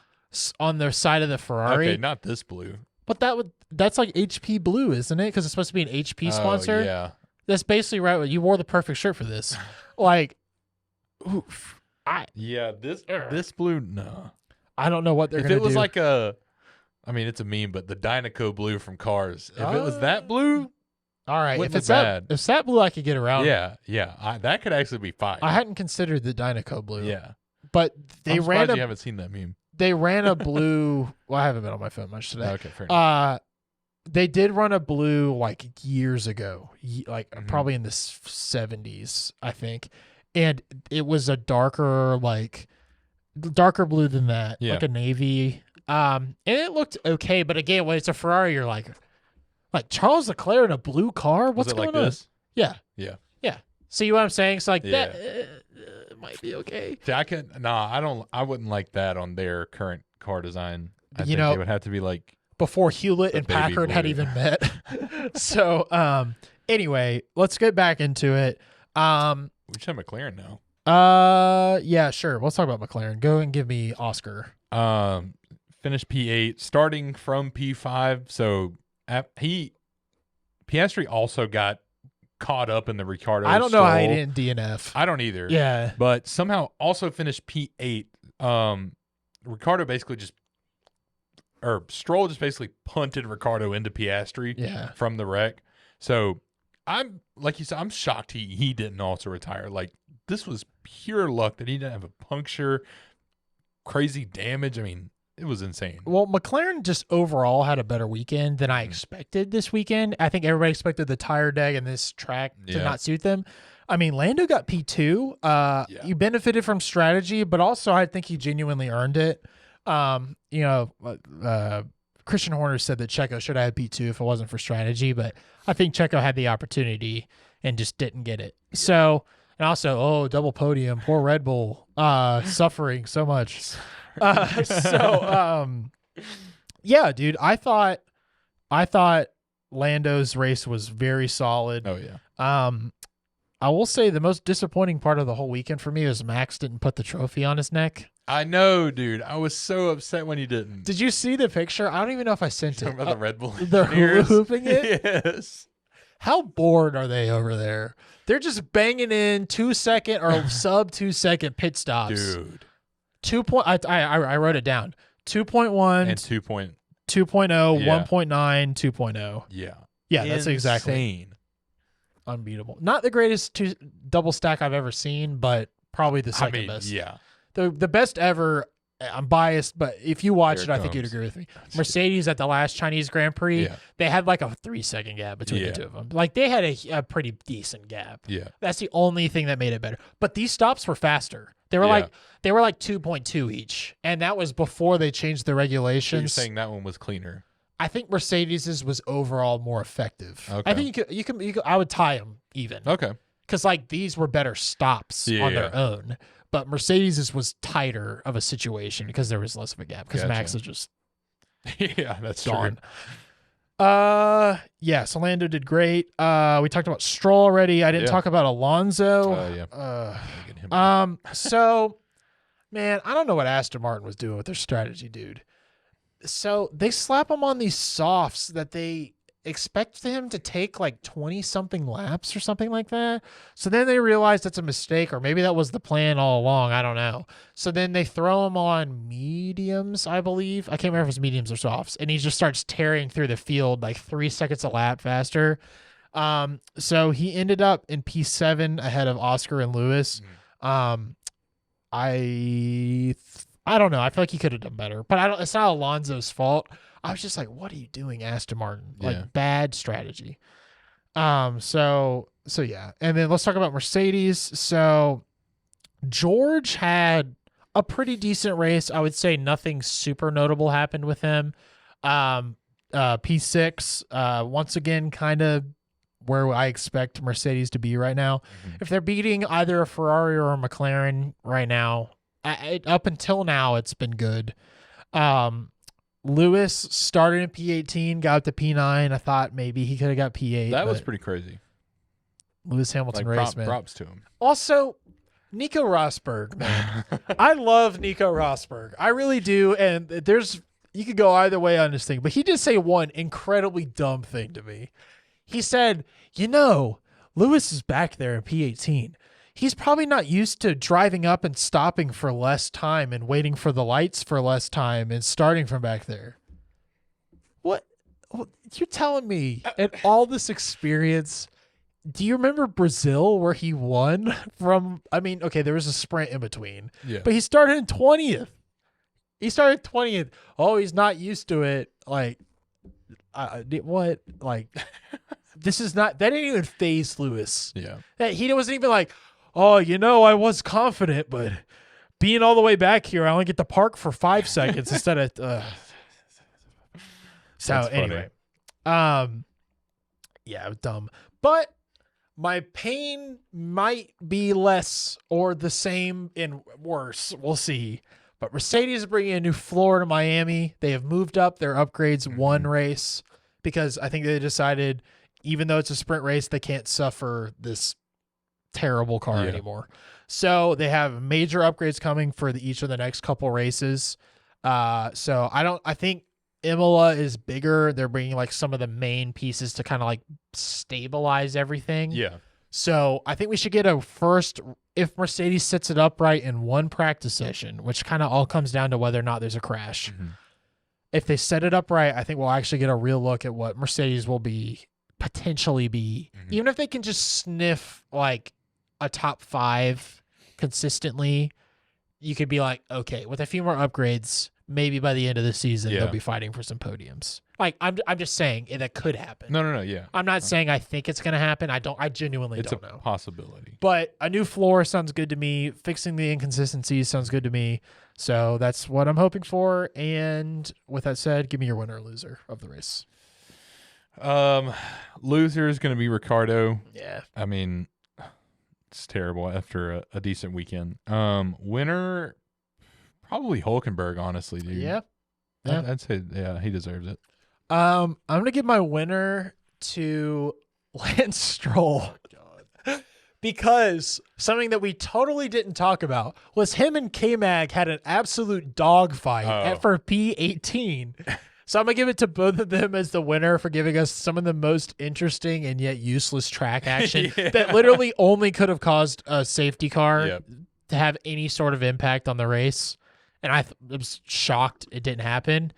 on the side of the Ferrari? Okay, not this blue. But that's like HP blue, isn't it? Because it's supposed to be an HP sponsor. Yeah. That's basically right. You wore the perfect shirt for this. Like, oof. This blue, no. I don't know what they're If going to do. it was like I mean, it's a meme, but the Dynaco blue from Cars. If it was that blue, all right. wouldn't If it's look that, bad. if it's that blue, I could get around. yeah. That could actually be fine. I hadn't considered the Dynaco blue. Yeah. But I'm surprised you haven't seen that meme. They ran a blue. Well, I haven't been on my phone much today. Okay, fair enough. They did run a blue like years ago, Mhm. probably in the 70s, I think, and it was a darker blue than that, Yeah. like a navy. And it looked okay, but again, when it's a Ferrari, you're like Charles Leclerc in a blue car. What's Was it going like on? this? Yeah. Yeah. See what I'm saying? So like Yeah. that it might be okay. See, I wouldn't like that on their current car design. I You think know- it would have to be like Before Hewlett The and baby Packard had blue. even met. So, anyway, let's get back into it. we should have McLaren now. Yeah, sure. Let's talk about McLaren. Go and give me Oscar. Finished P8, starting from P5. So Piastri also got caught up in the Ricciardo. I don't know how he stall. didn't DNF. I don't either. Yeah. But somehow also finished P8. Ricardo basically Stroll just basically punted Ricardo into Piastri Yeah. from the wreck. So I'm, like you said, I'm shocked he didn't also retire. Like, this was pure luck that he didn't have a puncture, crazy damage. I mean, it was insane. Well, McLaren just overall had a better weekend than I Mm-hmm. expected this weekend. I think everybody expected the tire deck and this track to Yeah. not suit them. I mean, Lando got P2. He benefited from strategy, but also I think he genuinely earned it. Christian Horner said that Checo should have had P2 if it wasn't for strategy, but I think Checo had the opportunity and just didn't get it. So, and also, double podium, poor Red Bull, suffering so much. Yeah, dude, I thought Lando's race was very solid. Oh, yeah. I will say the most disappointing part of the whole weekend for me was Max didn't put the trophy on his neck. I know, dude. I was so upset when he didn't. Did you see the picture? I don't even know if I sent it. Talking about the Red Bull. They're engineers? hooping it? Yes. How bored are they over there? They're just banging in 2-second or sub 2-second pit stops. Dude. 2. I wrote it down. 2.1, And 2 2.0, Yeah. 1.9, 2.0. Yeah. Yeah, that's exactly insane. unbeatable. Not the greatest double stack I've ever seen, but probably the second best. Yeah. The best ever. I'm biased, but if you watch Here it, it I think you'd comes. agree with me. Mercedes at the last Chinese Grand Prix, Yeah. they had like a 3-second gap between the Yeah. two of them. Like they had a pretty decent gap. Yeah. That's the only thing that made it better. But these stops were faster. They were Yeah. like 2.2 each, and that was before they changed the So regulations. you're saying that one was cleaner. I think Mercedes's was overall more effective. Okay. I think you could I would tie them even. Okay. Because like these were better stops on their Yeah. own, but Mercedes's was tighter of a situation because there was less of a gap because Gotcha. Max is just Yeah, that's true. gone. So Lando did great. We talked about Stroll already. I didn't talk about Alonso. So man, I don't know what Aston Martin was doing with their strategy, dude. So they slap him on these softs that they expect him to take like 20 something laps or something like that. So then they realize that's a mistake, or maybe that was the plan all along. I don't know. So then they throw him on mediums, I believe. I can't remember if it's mediums or softs. And he just starts tearing through the field like 3 seconds a lap faster. So he ended up in P7 ahead of Oscar and Lewis. I don't know. I feel like he could have done better, but it's not Alonso's fault. I was just like, what are you doing, Aston Martin? Like bad strategy. So yeah. And then let's talk about Mercedes. So George had a pretty decent race. I would say nothing super notable happened with him. P6, once again, kind of where I expect Mercedes to be right now. If they're beating either a Ferrari or a McLaren right now, up until now, it's been good. Lewis started in P18, got to P9. I thought maybe he could have got P8. That was pretty crazy. Lewis Hamilton race, man. Props to him. Also, Nico Rosberg, man. I love Nico Rosberg. I really do. And you could go either way on this thing, but he did say one incredibly dumb thing to me. He said, Lewis is back there in P18. He's probably not used to driving up and stopping for less time and waiting for the lights for less time and starting from back there. What you're telling me? And all this experience, do you remember Brazil where he won from? I mean, okay, there was a sprint in between, but he started in 20th. Oh, he's not used to it. Like, what? Like, this is not. That didn't even faze Lewis. Yeah, that he wasn't even like, oh, I was confident, but being all the way back here, I only get to park for 5 seconds instead of. So anyway, yeah, dumb. But my pain might be less or the same and worse. We'll see. But Mercedes is bringing a new floor to Miami. They have moved up their upgrades one race because I think they decided, even though it's a sprint race, they can't suffer this terrible car anymore. So they have major upgrades coming for each of the next couple races. So I think Imola is bigger. They're bringing like some of the main pieces to kind of like stabilize everything. Yeah. So I think we should get if Mercedes sets it up right in one practice session, which kind of all comes down to whether or not there's a crash. If they set it up right, I think we'll actually get a real look at what Mercedes will potentially be. Even if they can just sniff like a top 5 consistently, you could be like, okay, with a few more upgrades, maybe by the end of the season, they'll be fighting for some podiums. Like, I'm just saying that could happen. No, yeah. I'm not saying I think it's going to happen. I genuinely don't know. It's a possibility. But a new floor sounds good to me. Fixing the inconsistencies sounds good to me. So that's what I'm hoping for. And with that said, give me your winner or loser of the race. Loser is going to be Ricardo. Yeah. I mean, it's terrible after a decent weekend. Winner, probably Hülkenberg, honestly, dude. Yeah. I'd say, he deserves it. I'm going to give my winner to Lance Stroll. God. Because something that we totally didn't talk about was him and K-Mag had an absolute dogfight for P18. So I'm going to give it to both of them as the winner for giving us some of the most interesting and yet useless track action that literally only could have caused a safety car to have any sort of impact on the race. And I was shocked it didn't happen.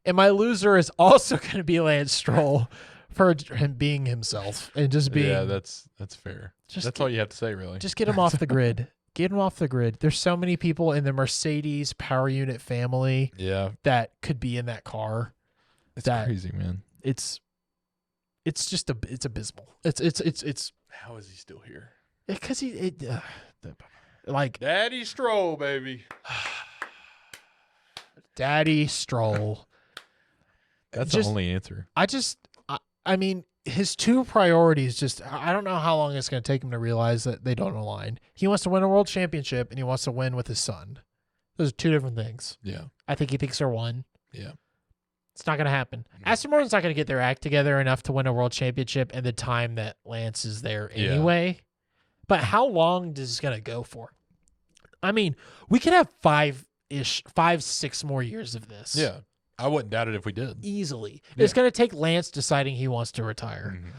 And my loser is also going to be Lance Stroll for him being himself and just being. Yeah, that's fair. That's all you have to say, really. Just get him off the grid. Get him off the grid. There's so many people in the Mercedes power unit family that could be in that car. It's crazy, man. It's it's abysmal. It's how is he still here? Because like Daddy Stroll, baby. Daddy Stroll. That's the only answer. I mean, his two priorities I don't know how long it's going to take him to realize that they don't align. He wants to win a world championship and he wants to win with his son. Those are two different things. Yeah. I think he thinks they're one. Yeah. It's not going to happen. Aston Martin's not going to get their act together enough to win a world championship in the time that Lance is there anyway. But how long is this going to go for? I mean, we could have 6 more years of this. Yeah. I wouldn't doubt it if we did. Easily. Yeah. It's going to take Lance deciding he wants to retire. Mm-hmm.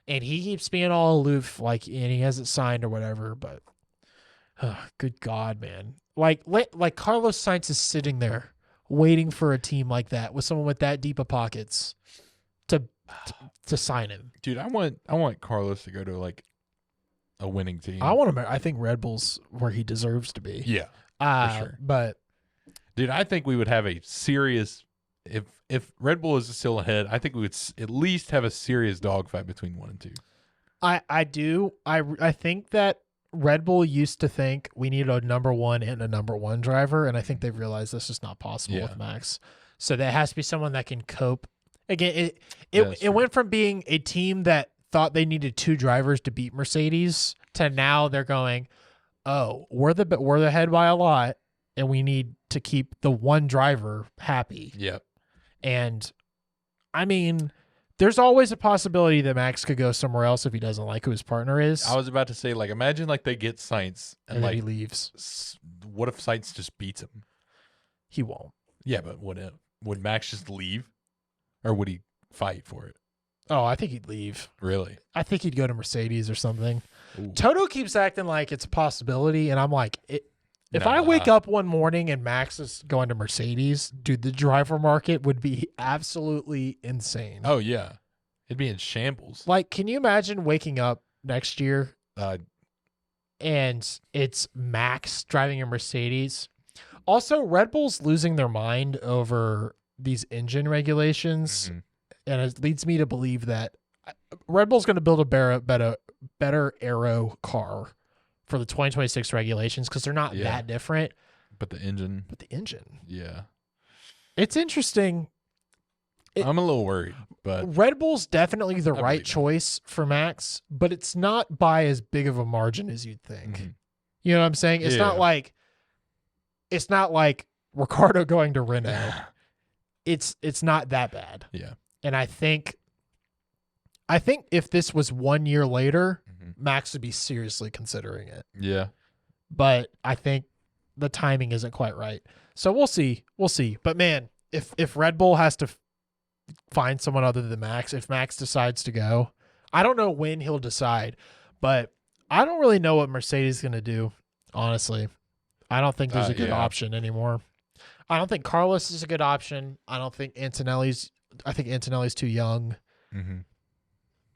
And he keeps being all aloof, and he hasn't signed or whatever, but good God, man. Like Carlos Sainz is sitting there waiting for a team like that with someone with that deep of pockets to sign him. Dude, I want Carlos to go to a winning team. I think Red Bull's where he deserves to be. Yeah. For sure. But dude, I think we would have a serious if Red Bull is still ahead, I think we would at least have a serious dogfight between 1 and 2. I do. I think that Red Bull used to think we needed a number 1 and a number 1 driver, and I think they've realized this is not possible with Max. So there has to be someone that can cope. Again, it went from being a team that thought they needed 2 drivers to beat Mercedes to now they're going, oh, we're the head by a lot, and we need to keep the 1 driver happy. Yep. And I mean, there's always a possibility that Max could go somewhere else if he doesn't like who his partner is. I was about to say, imagine they get Sainz and then he leaves. What if Sainz just beats him? He won't. Yeah, but would Max just leave, or would he fight for it? Oh, I think he'd leave. Really? I think he'd go to Mercedes or something. Ooh. Toto keeps acting like it's a possibility, and I'm like, if I wake up one morning and Max is going to Mercedes, dude, the driver market would be absolutely insane. Oh, yeah. It'd be in shambles. Can you imagine waking up next year and it's Max driving a Mercedes? Also, Red Bull's losing their mind over these engine regulations, and it leads me to believe that Red Bull's going to build a better aero car for the 2026 regulations because they're not that different. But the engine. Yeah. It's interesting. I'm a little worried, but Red Bull's definitely the right choice for Max, but it's not by as big of a margin as you'd think. Mm-hmm. You know what I'm saying? It's not like Ricciardo going to Renault. It's not that bad. Yeah. And I think if this was 1 year later, Max would be seriously considering it. Yeah. But I think the timing isn't quite right. So we'll see. But man, if Red Bull has to find someone other than Max, if Max decides to go, I don't know when he'll decide, but I don't really know what Mercedes is going to do, honestly. I don't think there's a good option anymore. I don't think Carlos is a good option. I think Antonelli's too young. Mm-hmm.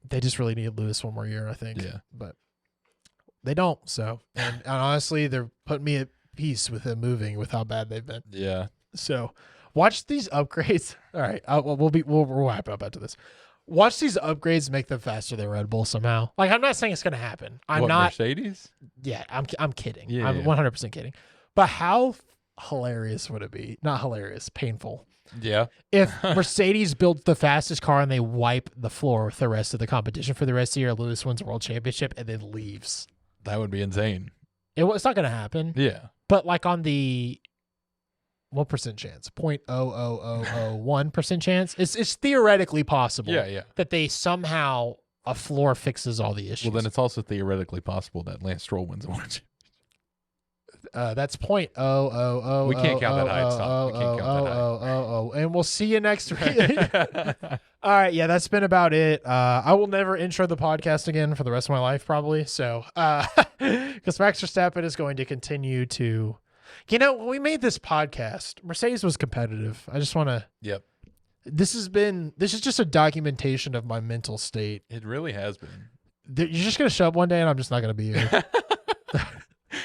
They just really need Lewis one more year, I think. Yeah. But they don't. So, and honestly, they're putting me at peace with them moving with how bad they've been. Yeah. So, watch these upgrades. All right, we'll wrap up after this. Watch these upgrades make them faster than Red Bull somehow. I'm not saying it's going to happen. I'm not Mercedes. Yeah, I'm kidding. Yeah, I'm 100% kidding. But how hilarious would it be? Not hilarious, painful. Yeah. If Mercedes builds the fastest car and they wipe the floor with the rest of the competition for the rest of the year, Lewis wins a world championship and then leaves. That would be insane. It's not going to happen. Yeah. But on the what percent chance? 0.00001% chance. It's theoretically possible. Yeah. That they somehow a floor fixes all the issues. Well, then it's also theoretically possible that Lance Stroll wins a world championship. That's 0.000. We can't count that high. Stop. We can't count that high. And we'll see you next week. All right. Yeah, that's been about it. I will never intro the podcast again for the rest of my life, probably. So, because Max Verstappen is going to continue to, when we made this podcast, Mercedes was competitive. I just want to. Yep. This is just a documentation of my mental state. It really has been. You're just going to show up one day and I'm just not going to be here.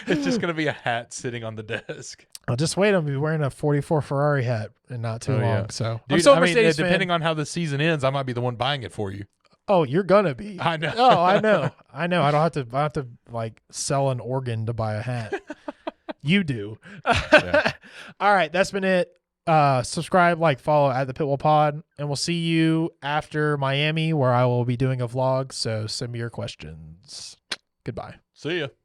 It's just going to be a hat sitting on the desk. I'll just wait. I'll be wearing a 44 Ferrari hat in not too long. Yeah. So, dude, depending on how the season ends, I might be the one buying it for you. Oh, you're going to be. I know. Oh, I know. I don't have to sell an organ to buy a hat. You do. Yeah. All right. That's been it. Subscribe, follow at the Pitbull Pod, and we'll see you after Miami where I will be doing a vlog. So send me your questions. Goodbye. See ya.